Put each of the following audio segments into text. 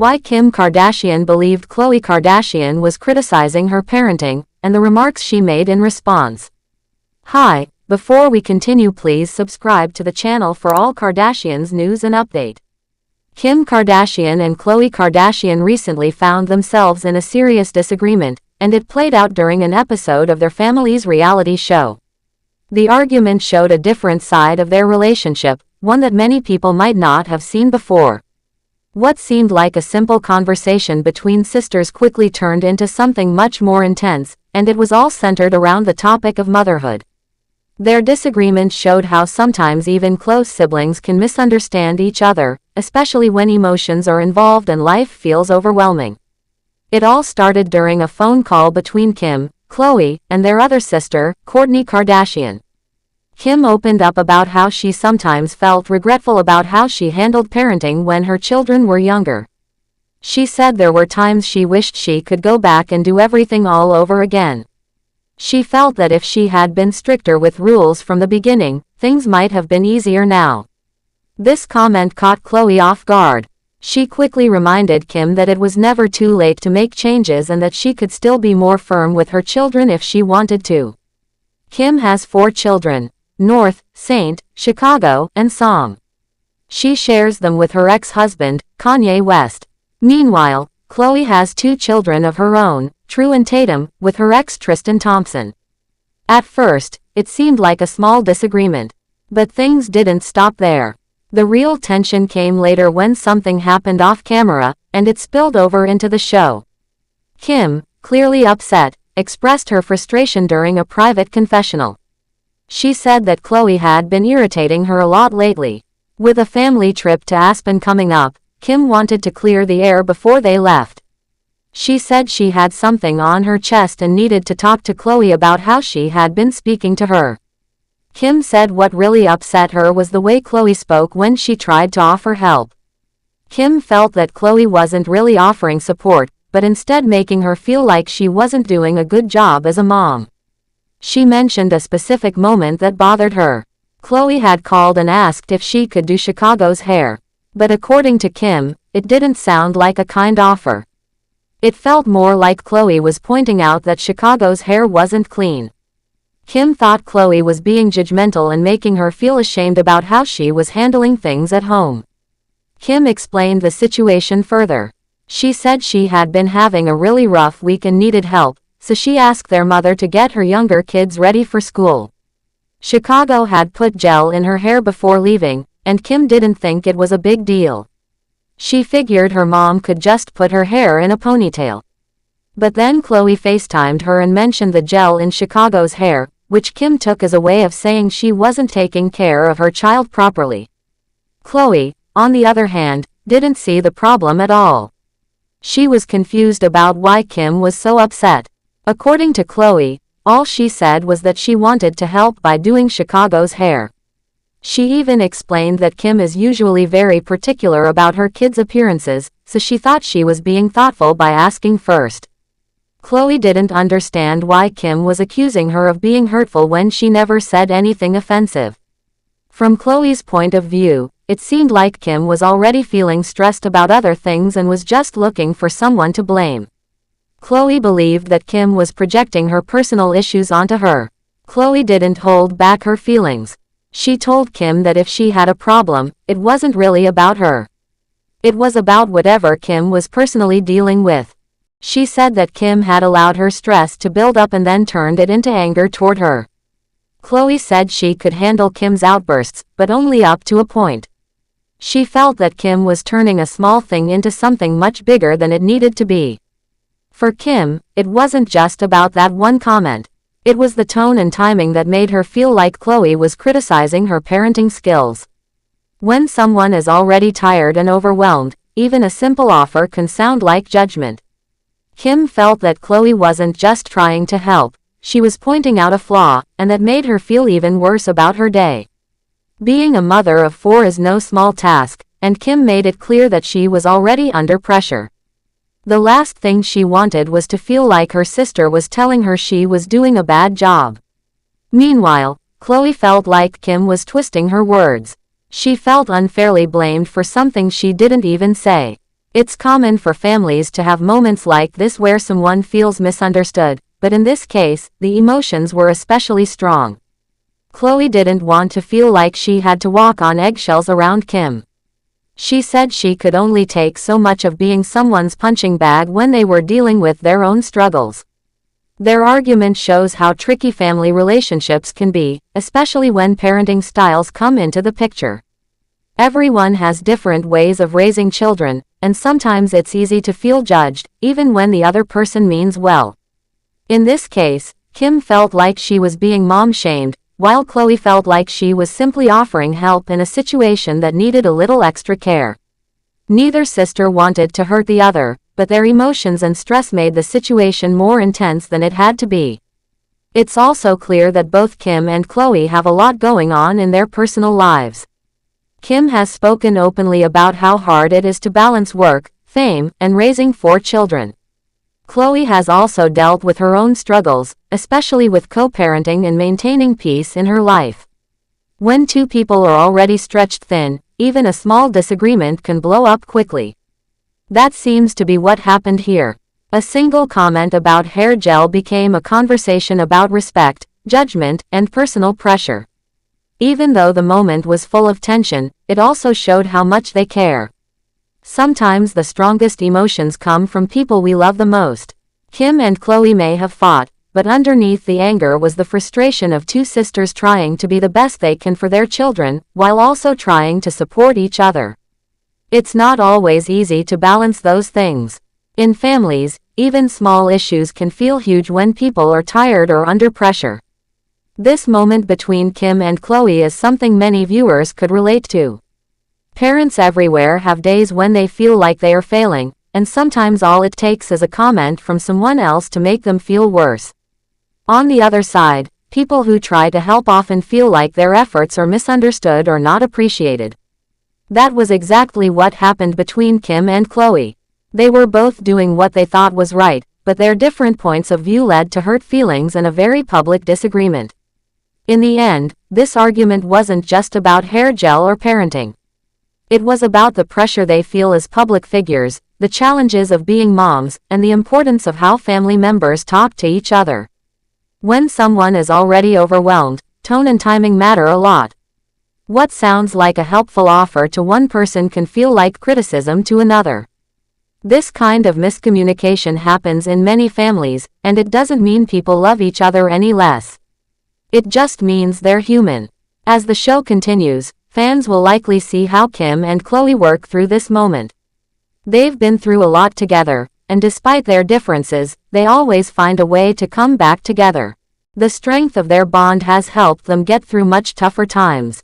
Why Kim Kardashian believed Khloe Kardashian was criticizing her parenting, and the remarks she made in response. Hi, before we continue, please subscribe to the channel for all Kardashians news and update. Kim Kardashian and Khloe Kardashian recently found themselves in a serious disagreement, and it played out during an episode of their family's reality show. The argument showed a different side of their relationship, one that many people might not have seen before. What seemed like a simple conversation between sisters quickly turned into something much more intense, and it was all centered around the topic of motherhood. Their disagreement showed how sometimes even close siblings can misunderstand each other, especially when emotions are involved and life feels overwhelming. It all started during a phone call between Kim, Khloe, and their other sister, Kourtney Kardashian. Kim opened up about how she sometimes felt regretful about how she handled parenting when her children were younger. She said there were times she wished she could go back and do everything all over again. She felt that if she had been stricter with rules from the beginning, things might have been easier now. This comment caught Khloe off guard. She quickly reminded Kim that it was never too late to make changes and that she could still be more firm with her children if she wanted to. Kim has 4 children: North, Saint, Chicago, and Song. She shares them with her ex-husband, Kanye West. Meanwhile, Khloe has 2 children of her own, True and Tatum, with her ex Tristan Thompson. At first, it seemed like a small disagreement. But things didn't stop there. The real tension came later when something happened off camera, and it spilled over into the show. Kim, clearly upset, expressed her frustration during a private confessional. She said that Khloe had been irritating her a lot lately. With a family trip to Aspen coming up, Kim wanted to clear the air before they left. She said she had something on her chest and needed to talk to Khloe about how she had been speaking to her. Kim said what really upset her was the way Khloe spoke when she tried to offer help. Kim felt that Khloe wasn't really offering support, but instead making her feel like she wasn't doing a good job as a mom. She mentioned a specific moment that bothered her. Khloe had called and asked if she could do Chicago's hair. But according to Kim, it didn't sound like a kind offer. It felt more like Khloe was pointing out that Chicago's hair wasn't clean. Kim thought Khloe was being judgmental and making her feel ashamed about how she was handling things at home. Kim explained the situation further. She said she had been having a really rough week and needed help, so she asked their mother to get her younger kids ready for school. Chicago had put gel in her hair before leaving, and Kim didn't think it was a big deal. She figured her mom could just put her hair in a ponytail. But then Khloe FaceTimed her and mentioned the gel in Chicago's hair, which Kim took as a way of saying she wasn't taking care of her child properly. Khloe, on the other hand, didn't see the problem at all. She was confused about why Kim was so upset. According to Khloe, all she said was that she wanted to help by doing Chicago's hair. She even explained that Kim is usually very particular about her kids' appearances, so she thought she was being thoughtful by asking first. Khloe didn't understand why Kim was accusing her of being hurtful when she never said anything offensive. From Khloe's point of view, it seemed like Kim was already feeling stressed about other things and was just looking for someone to blame. Khloe believed that Kim was projecting her personal issues onto her. Khloe didn't hold back her feelings. She told Kim that if she had a problem, it wasn't really about her. It was about whatever Kim was personally dealing with. She said that Kim had allowed her stress to build up and then turned it into anger toward her. Khloe said she could handle Kim's outbursts, but only up to a point. She felt that Kim was turning a small thing into something much bigger than it needed to be. For Kim, it wasn't just about that one comment. It was the tone and timing that made her feel like Khloe was criticizing her parenting skills. When someone is already tired and overwhelmed, even a simple offer can sound like judgment. Kim felt that Khloe wasn't just trying to help, she was pointing out a flaw, and that made her feel even worse about her day. Being a mother of 4 is no small task, and Kim made it clear that she was already under pressure. The last thing she wanted was to feel like her sister was telling her she was doing a bad job. Meanwhile, Khloe felt like Kim was twisting her words. She felt unfairly blamed for something she didn't even say. It's common for families to have moments like this where someone feels misunderstood, but in this case, the emotions were especially strong. Khloe didn't want to feel like she had to walk on eggshells around Kim. She said she could only take so much of being someone's punching bag when they were dealing with their own struggles. Their argument shows how tricky family relationships can be, especially when parenting styles come into the picture. Everyone has different ways of raising children, and sometimes it's easy to feel judged, even when the other person means well. In this case, Kim felt like she was being mom-shamed, while Khloe felt like she was simply offering help in a situation that needed a little extra care. Neither sister wanted to hurt the other, but their emotions and stress made the situation more intense than it had to be. It's also clear that both Kim and Khloe have a lot going on in their personal lives. Kim has spoken openly about how hard it is to balance work, fame, and raising 4 children. Khloe has also dealt with her own struggles, especially with co-parenting and maintaining peace in her life. When two people are already stretched thin, even a small disagreement can blow up quickly. That seems to be what happened here. A single comment about hair gel became a conversation about respect, judgment, and personal pressure. Even though the moment was full of tension, it also showed how much they care. Sometimes the strongest emotions come from people we love the most. Kim and Khloe may have fought, but underneath the anger was the frustration of two sisters trying to be the best they can for their children, while also trying to support each other. It's not always easy to balance those things. In families, even small issues can feel huge when people are tired or under pressure. This moment between Kim and Khloe is something many viewers could relate to. Parents everywhere have days when they feel like they are failing, and sometimes all it takes is a comment from someone else to make them feel worse. On the other side, people who try to help often feel like their efforts are misunderstood or not appreciated. That was exactly what happened between Kim and Khloe. They were both doing what they thought was right, but their different points of view led to hurt feelings and a very public disagreement. In the end, this argument wasn't just about hair gel or parenting. It was about the pressure they feel as public figures, the challenges of being moms, and the importance of how family members talk to each other. When someone is already overwhelmed, tone and timing matter a lot. What sounds like a helpful offer to one person can feel like criticism to another. This kind of miscommunication happens in many families, and it doesn't mean people love each other any less. It just means they're human. As the show continues, fans will likely see how Kim and Khloe work through this moment. They've been through a lot together, and despite their differences, they always find a way to come back together. The strength of their bond has helped them get through much tougher times.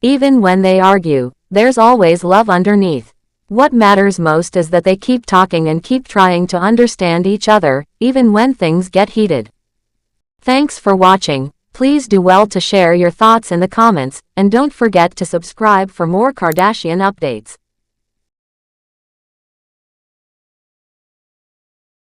Even when they argue, there's always love underneath. What matters most is that they keep talking and keep trying to understand each other, even when things get heated. Thanks for watching. Please do well to share your thoughts in the comments, and don't forget to subscribe for more Kardashian updates.